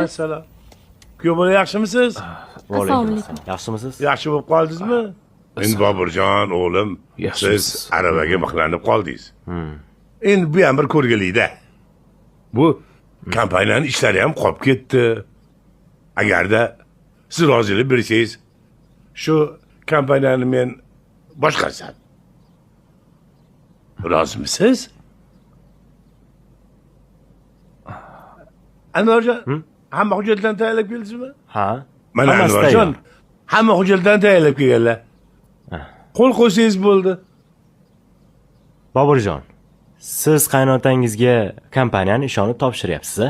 Assalom. Kuyov bola yaxshimisiz? Assalomu alaykum. Yaxshimisiz? Yaxshi bo'lib qoldingizmi? Endi Boburjon, o'g'lim, siz aravaga mixlanib qoldingiz. Endi bu ham bir ko'rgilikda. Bu kompaniyaning ishlari ham qolib ketdi. Agarda siz rozilik bersangiz, shu kompaniyani men boshqarsam. Rozimisiz? Anvarjon, hamma hujjatlarni tayyorlab keldingizmi? Ha. Mana Anvarjon, hamma hujjatlarni tayyorlab kelganlar. Qo'l qo'ysangiz bo'ldi. Boburjon, siz qaynotangizga kompaniyani ishonib topshiryapsiz-a?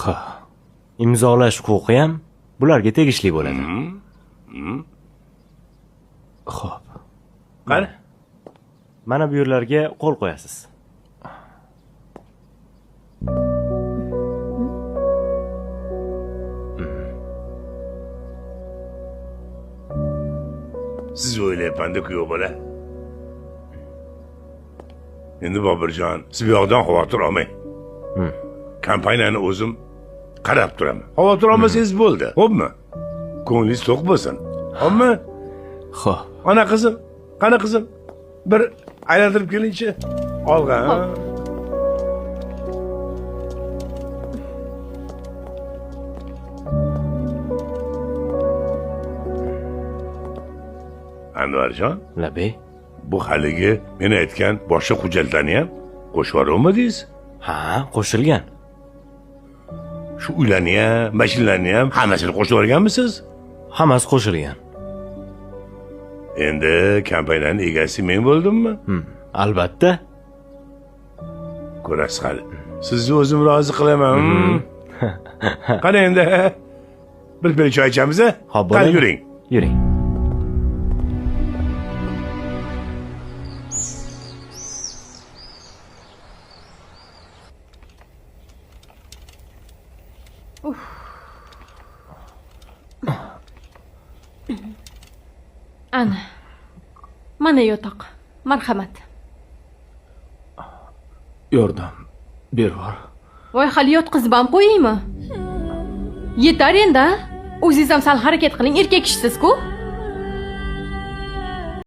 Ha. Imzolash huquqi ham bularga tegishli bo'ladi. Xo'p. Qani? Mana bu yerlarga qo'l qo'yasiz. Siz o'ylayapman-da kuyov bola. Endi Boburjon, siz bu yoqdan xavotir olmang. Kompaniyani o'zim qarab turaman. Xavotir olmasangiz bo'ldi, xo'pmi? Ko'nglingiz to'q bo'lsin. Xo'pmi? Xo'p. Ana qizim, qani qizim? Bir aylantirib kelingchi. Olg'a. Anvarjon, Labey. bu haligi men aytgan boshqa hujjatlarni ham qo'shib yubormadingiz? Ha, qo'shilgan. Shu uylarni ham, mashinalarni ham hammasini qo'shib yuborganmisiz? Hammasi qo'shilgan. Endi kompaniyaning egasi men bo'ldimmi? Albatta. Ko'rasiz hali. Sizni o'zim rozi qilaman. Qani endi bir piyola choy ichamiz-a? Xo'p, Qani bo'ling. yuring. Yuring. Ana. Mana yotoq. Marhamat. Yordam bervar. Voy, hali yotqizib ham qo'yaymi? Yetar endi. O'zingiz ham sal harakat qiling, erkak kishisiz-ku.